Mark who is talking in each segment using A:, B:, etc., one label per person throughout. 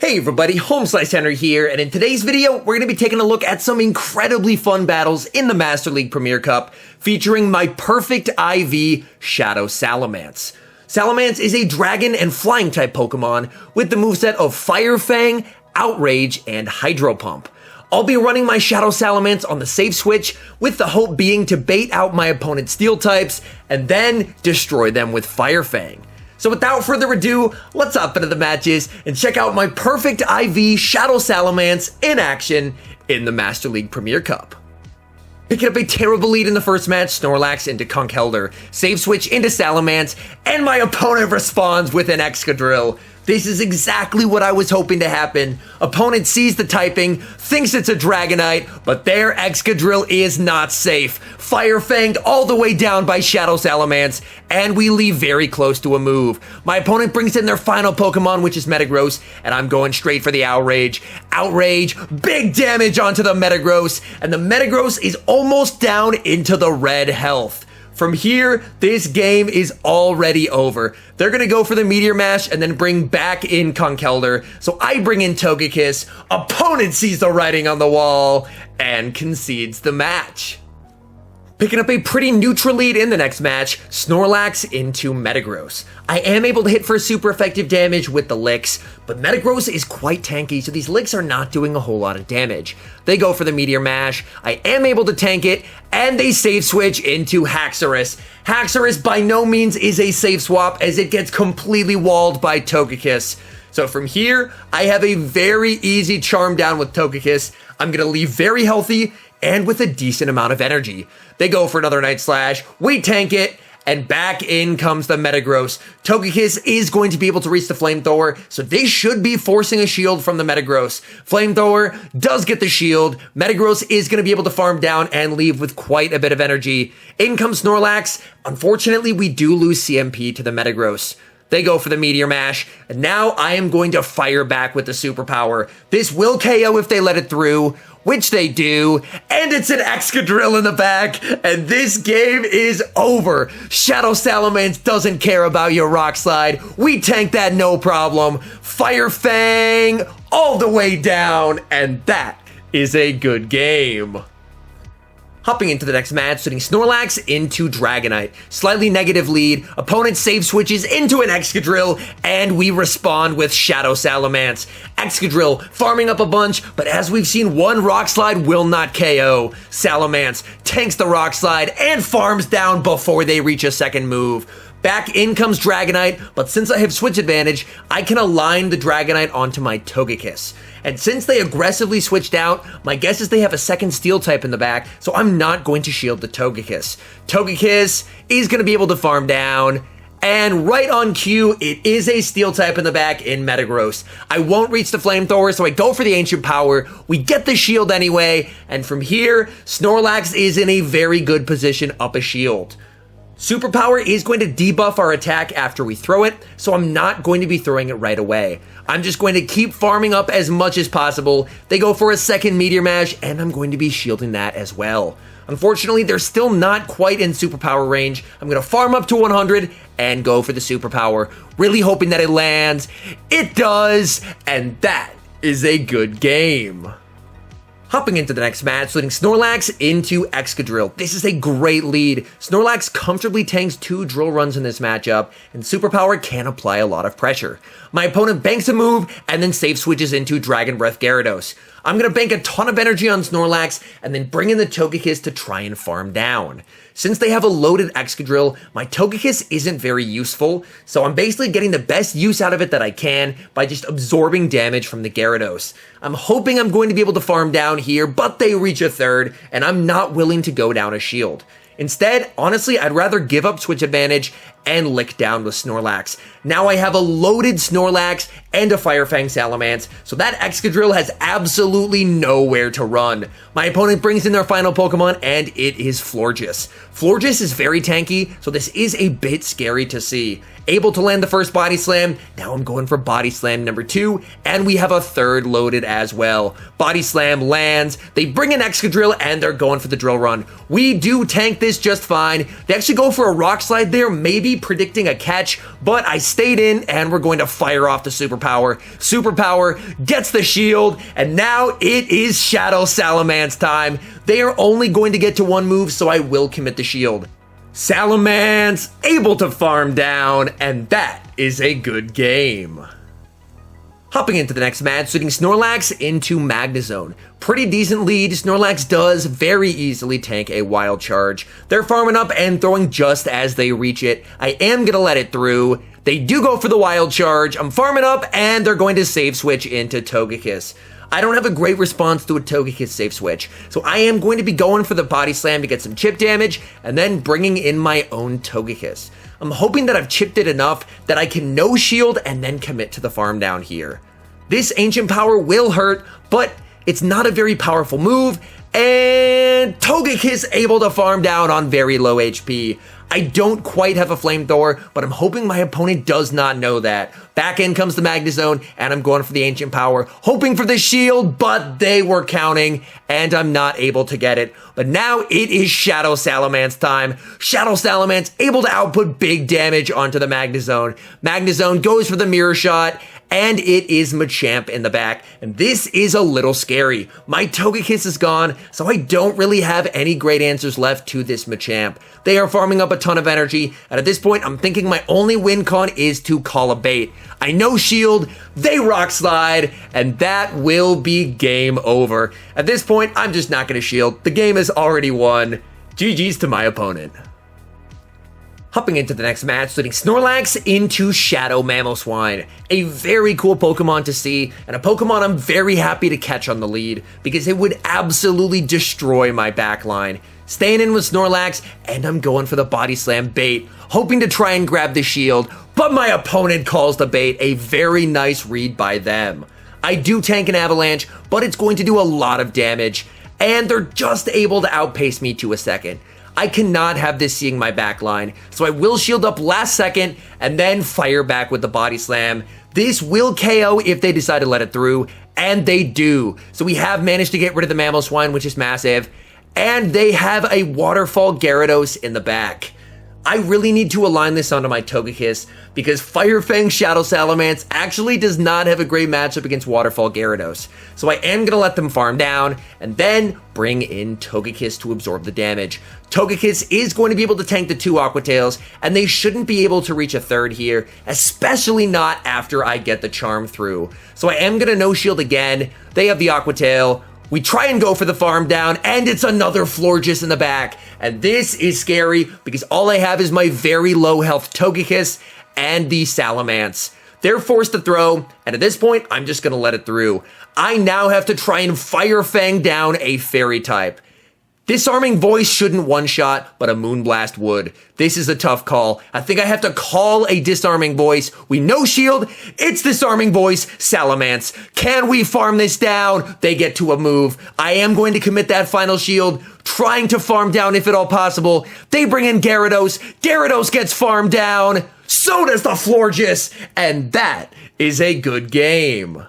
A: Hey everybody, HomeSliceHenry here, and in today's video, we're going to be taking a look at some incredibly fun battles in the Master League Premier Cup, featuring my perfect IV, Shadow Salamence. Salamence is a dragon and flying type Pokemon with the moveset of Fire Fang, Outrage, and Hydro Pump. I'll be running my Shadow Salamence on the safe switch, with the hope being to bait out my opponent's steel types, and then destroy them with Fire Fang. So without further ado, let's hop into the matches and check out my perfect IV Shadow Salamence in action in the Master League Premier Cup. Picking up a terrible lead in the first match, Snorlax into Conkeldurr, save switch into Salamence, and my opponent responds with an Excadrill. This is exactly what I was hoping to happen. Opponent sees the typing, thinks it's a Dragonite, but their Excadrill is not safe. Fire Fanged all the way down by Shadow Salamence, and we leave very close to a move. My opponent brings in their final Pokemon, which is Metagross, and I'm going straight for the Outrage. Outrage, big damage onto the Metagross, and the Metagross is almost down into the red health. From here, this game is already over. They're going to go for the Meteor Mash and then bring back in Conkeldurr. So I bring in Togekiss. Opponent sees the writing on the wall and concedes the match. Picking up a pretty neutral lead in the next match, Snorlax into Metagross. I am able to hit for super effective damage with the licks, but Metagross is quite tanky, so these licks are not doing a whole lot of damage. They go for the Meteor Mash, I am able to tank it, and they save switch into Haxorus. Haxorus by no means is a safe swap, as it gets completely walled by Togekiss. So from here, I have a very easy charm down with Togekiss. I'm going to leave very healthy and with a decent amount of energy. They go for another Night Slash, we tank it, and back in comes the Metagross. Togekiss is going to be able to reach the Flamethrower, so they should be forcing a shield from the Metagross. Flamethrower does get the shield. Metagross is going to be able to farm down and leave with quite a bit of energy. In comes Snorlax. Unfortunately, we do lose CMP to the Metagross. They go for the Meteor Mash, and now I am going to fire back with the Superpower. This will KO if they let it through, which they do, and it's an Excadrill in the back, and this game is over. Shadow Salamence doesn't care about your Rock Slide. We tank that no problem. Fire Fang all the way down, and that is a good game. Hopping into the next match, sending Snorlax into Dragonite. Slightly negative lead, opponent save switches into an Excadrill, and we respond with Shadow Salamence. Excadrill farming up a bunch, but as we've seen, one Rock Slide will not KO. Salamence tanks the Rock Slide and farms down before they reach a second move. Back in comes Dragonite, but since I have switch advantage, I can align the Dragonite onto my Togekiss. And since they aggressively switched out, my guess is they have a second steel type in the back, so I'm not going to shield the Togekiss. Togekiss is going to be able to farm down, and right on cue, it is a steel type in the back in Metagross. I won't reach the Flamethrower, so I go for the Ancient Power. We get the shield anyway, and from here, Snorlax is in a very good position up a shield. Superpower is going to debuff our attack after we throw it, so I'm not going to be throwing it right away. I'm just going to keep farming up as much as possible. They go for a second Meteor Mash, and I'm going to be shielding that as well. Unfortunately, they're still not quite in Superpower range. I'm going to farm up to 100 and go for the Superpower, really hoping that it lands. It does, and that is a good game. Hopping into the next match, leading Snorlax into Excadrill. This is a great lead. Snorlax comfortably tanks 2 drill runs in this matchup, and Superpower can apply a lot of pressure. My opponent banks a move, and then safe switches into Dragon Breath Gyarados. I'm going to bank a ton of energy on Snorlax, and then bring in the Togekiss to try and farm down. Since they have a loaded Excadrill, my Togekiss isn't very useful, so I'm basically getting the best use out of it that I can by just absorbing damage from the Gyarados. I'm hoping I'm going to be able to farm down here, but they reach a third, and I'm not willing to go down a shield. Instead, honestly, I'd rather give up switch advantage and lick down with Snorlax. Now I have a loaded Snorlax and a Fire Fang Salamence, so that Excadrill has absolutely nowhere to run. My opponent brings in their final Pokemon, and it is Florges. Florges is very tanky, so this is a bit scary to see. Able to land the first Body Slam, now I'm going for Body Slam number 2, and we have a third loaded as well. Body Slam lands, they bring in Excadrill, and they're going for the Drill Run. We do tank this just fine. They actually go for a Rock Slide there, maybe maybe predicting a catch, but I stayed in and we're going to fire off the superpower. Superpower gets the shield, and now it is Shadow Salamence time. They are only going to get to one move, so I will commit the shield. Salamence able to farm down, and that is a good game. Hopping into the next match, switching Snorlax into Magnezone. Pretty decent lead. Snorlax does very easily tank a Wild Charge. They're farming up and throwing just as they reach it. I am going to let it through. They do go for the Wild Charge. I'm farming up, and they're going to save switch into Togekiss. I don't have a great response to a Togekiss save switch, so I am going to be going for the Body Slam to get some chip damage, and then bringing in my own Togekiss. I'm hoping that I've chipped it enough that I can no shield and then commit to the farm down here. This Ancient Power will hurt, but it's not a very powerful move, and Togekiss able to farm down on very low HP. I don't quite have a Flamethrower, but I'm hoping my opponent does not know that. Back in comes the Magnezone, and I'm going for the Ancient Power, hoping for the shield, but they were counting, and I'm not able to get it. But now it is Shadow Salamence time. Shadow Salamence able to output big damage onto the Magnezone. Magnezone goes for the Mirror Shot, and it is Machamp in the back, and this is a little scary. My Togekiss is gone, so I don't really have any great answers left to this Machamp. They are farming up a ton of energy, and at this point, I'm thinking my only win con is to call a bait. I no shield, they Rock Slide, and that will be game over. At this point, I'm just not going to shield. The game is already won. GG's to my opponent. Hopping into the next match, switching Snorlax into Shadow Mamoswine. A very cool Pokemon to see, and a Pokemon I'm very happy to catch on the lead, because it would absolutely destroy my backline. Staying in with Snorlax, and I'm going for the Body Slam bait, hoping to try and grab the shield, but my opponent calls the bait. A very nice read by them. I do tank an Avalanche, but it's going to do a lot of damage, and they're just able to outpace me to a second. I cannot have this seeing my backline, so I will shield up last second and then fire back with the Body Slam. This will KO if they decide to let it through, and they do. So we have managed to get rid of the Mamoswine, which is massive, and they have a Waterfall Gyarados in the back. I really need to align this onto my Togekiss, because Fire Fang Shadow Salamence actually does not have a great matchup against Waterfall Gyarados. So I am going to let them farm down, and then bring in Togekiss to absorb the damage. Togekiss is going to be able to tank the 2 Aqua Tails, and they shouldn't be able to reach a third here, especially not after I get the Charm through. So I am going to no shield again. They have the Aqua Tail. We try and go for the farm down, and it's another Florges in the back. And this is scary, because all I have is my very low health Togekiss and the Salamence. They're forced to throw, and at this point, I'm just going to let it through. I now have to try and Fire Fang down a Fairy type. Disarming Voice shouldn't one-shot, but a Moonblast would. This is a tough call. I think I have to call a Disarming Voice. We no shield. It's Disarming Voice, Salamence. Can we farm this down? They get to a move. I am going to commit that final shield, trying to farm down if at all possible. They bring in Gyarados. Gyarados gets farmed down. So does the Florges. And that is a good game.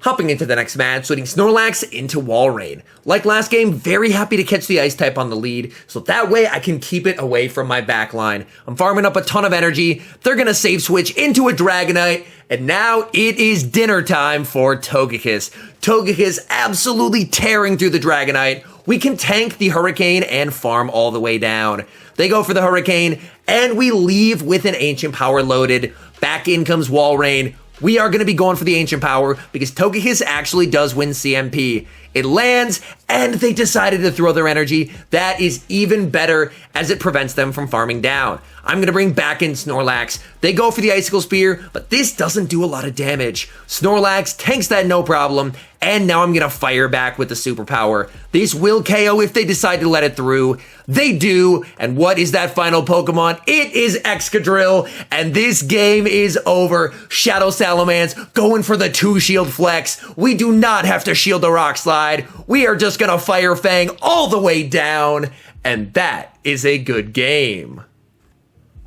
A: Hopping into the next match, switching Snorlax into Walrein. Like last game, very happy to catch the Ice type on the lead, so that way I can keep it away from my backline. I'm farming up a ton of energy. They're going to save switch into a Dragonite, and now it is dinner time for Togekiss. Togekiss absolutely tearing through the Dragonite. We can tank the Hurricane and farm all the way down. They go for the Hurricane, and we leave with an Ancient Power loaded. Back in comes Walrein. We are going to be going for the Ancient Power because Togekiss actually does win CMP. It lands, and they decided to throw their energy. That is even better as it prevents them from farming down. I'm going to bring back in Snorlax. They go for the Icicle Spear, but this doesn't do a lot of damage. Snorlax tanks that no problem, and now I'm going to fire back with the Superpower. This will KO if they decide to let it through. They do, and what is that final Pokemon? It is Excadrill, and this game is over. Shadow Salamence going for the 2-shield flex. We do not have to shield the Rock Slide. We are just going to Fire Fang all the way down, and that is a good game.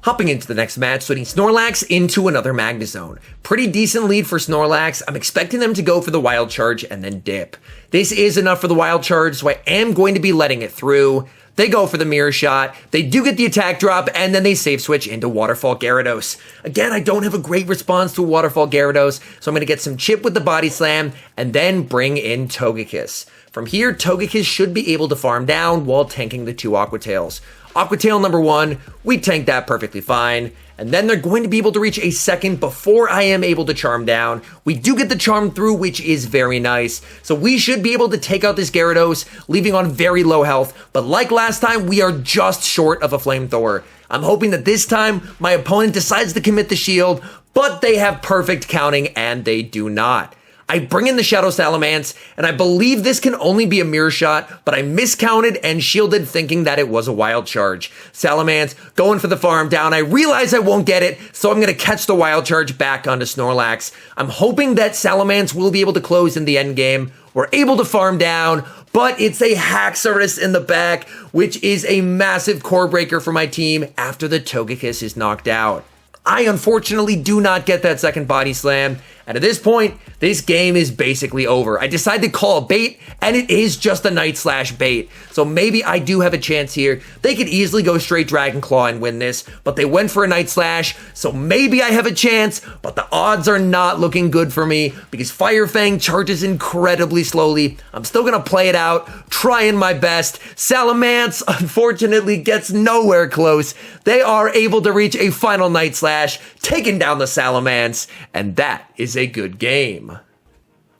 A: Hopping into the next match, switching Snorlax into another Magnezone. Pretty decent lead for Snorlax. I'm expecting them to go for the Wild Charge and then dip. This is enough for the Wild Charge, so I am going to be letting it through. They go for the mirror shot. They do get the attack drop, and then they save switch into Waterfall Gyarados. Again, I don't have a great response to a Waterfall Gyarados, so I'm going to get some chip with the Body Slam, and then bring in Togekiss. From here, Togekiss should be able to farm down while tanking the 2 Aqua Tails. Aqua Tail number 1, we tank that perfectly fine. And then they're going to be able to reach a second before I am able to charm down. We do get the charm through, which is very nice. So we should be able to take out this Gyarados, leaving on very low health. But like last time, we are just short of a Flamethrower. I'm hoping that this time, my opponent decides to commit the shield, but they have perfect counting, and they do not. I bring in the Shadow Salamence, and I believe this can only be a mirror shot, but I miscounted and shielded thinking that it was a wild charge. Salamence going for the farm down. I realize I won't get it, so I'm going to catch the wild charge back onto Snorlax. I'm hoping that Salamence will be able to close in the end game. We're able to farm down, but it's a Haxorus in the back, which is a massive core breaker for my team after the Togekiss is knocked out. I unfortunately do not get that second Body Slam, and at this point, this game is basically over. I decide to call a bait, and it is just a Night Slash bait, so maybe I do have a chance here. They could easily go straight Dragon Claw and win this, but they went for a Night Slash, so maybe I have a chance, but the odds are not looking good for me, because Fire Fang charges incredibly slowly. I'm still gonna play it out, trying my best. Salamence, unfortunately, gets nowhere close. They are able to reach a final Night Slash, taking down the Salamence, and that is a good game.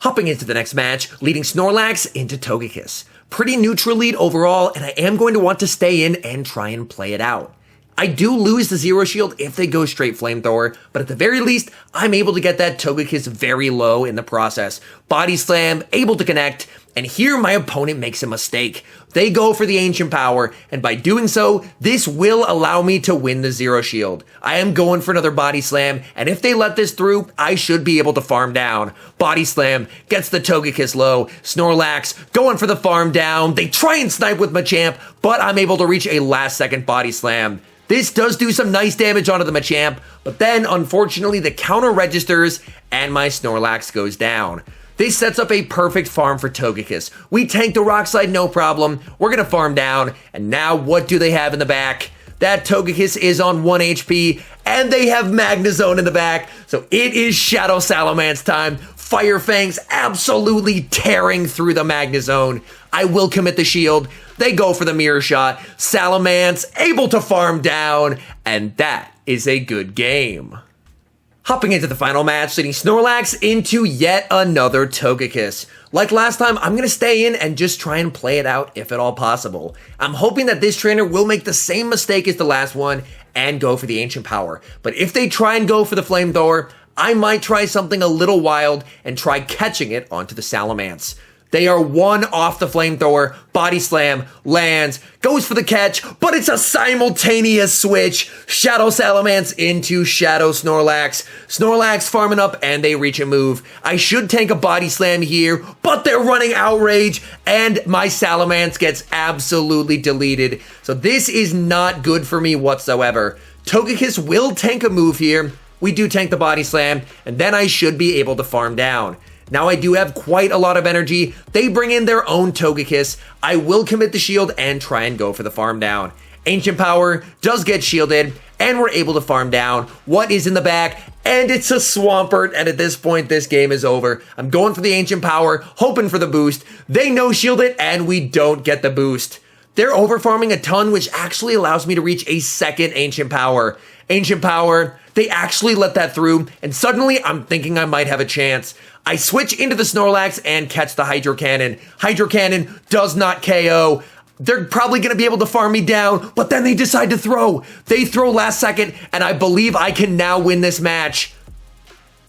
A: Hopping into the next match, leading Snorlax into Togekiss. Pretty neutral lead overall, and I am going to want to stay in and try and play it out. I do lose the Zero Shield if they go straight Flamethrower, but at the very least, I'm able to get that Togekiss very low in the process. Body Slam, able to connect, and here my opponent makes a mistake. They go for the Ancient Power, and by doing so, this will allow me to win the Zero Shield. I am going for another Body Slam, and if they let this through, I should be able to farm down. Body Slam gets the Togekiss low. Snorlax going for the farm down. They try and snipe with Machamp, but I'm able to reach a last second Body Slam. This does do some nice damage onto the Machamp, but then, unfortunately, the counter registers, and my Snorlax goes down. This sets up a perfect farm for Togekiss. We tank the Rock Slide, no problem. We're gonna farm down, and now what do they have in the back? That Togekiss is on 1 HP, and they have Magnezone in the back, so it is Shadow Salamence time. Fire Fangs absolutely tearing through the Magnezone. I will commit the shield. They go for the mirror shot. Salamence able to farm down, and that is a good game. Hopping into the final match, leading Snorlax into yet another Togekiss. Like last time, I'm going to stay in and just try and play it out if at all possible. I'm hoping that this trainer will make the same mistake as the last one and go for the Ancient Power. But if they try and go for the Flamethrower, I might try something a little wild and try catching it onto the Salamence. They are one off the Flamethrower, Body Slam, lands, goes for the catch, but it's a simultaneous switch. Shadow Salamence into Shadow Snorlax. Snorlax farming up, and they reach a move. I should tank a Body Slam here, but they're running Outrage, and my Salamence gets absolutely deleted. So this is not good for me whatsoever. Togekiss will tank a move here. We do tank the Body Slam, and then I should be able to farm down. Now I do have quite a lot of energy. They bring in their own Togekiss. I will commit the shield and try and go for the farm down. Ancient Power does get shielded, and we're able to farm down. What is in the back? And it's a Swampert, and at this point, this game is over. I'm going for the Ancient Power, hoping for the boost. They no-shield it, and we don't get the boost. They're overfarming a ton, which actually allows me to reach a second Ancient Power. Ancient Power, they actually let that through, and suddenly I'm thinking I might have a chance. I switch into the Snorlax and catch the Hydro Cannon. Hydro Cannon does not KO. They're probably going to be able to farm me down, but then they decide to throw. They throw last second, and I believe I can now win this match.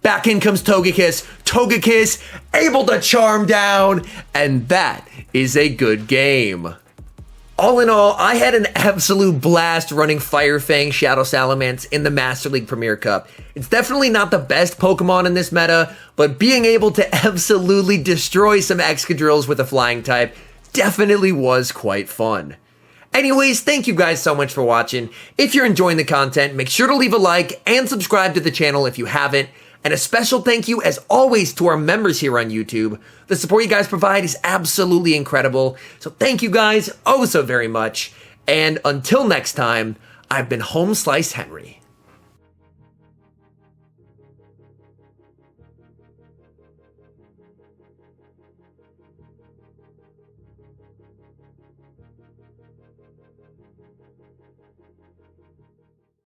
A: Back in comes Togekiss. Togekiss able to charm down, and that is a good game. All in all, I had an absolute blast running Fire Fang Shadow Salamence in the Master League Premier Cup. It's definitely not the best Pokemon in this meta, but being able to absolutely destroy some Excadrills with a flying type definitely was quite fun. Anyways, thank you guys so much for watching. If you're enjoying the content, make sure to leave a like and subscribe to the channel if you haven't. And a special thank you, as always, to our members here on YouTube. The support you guys provide is absolutely incredible. So thank you guys oh so very much. And until next time, I've been HomeSliceHenry.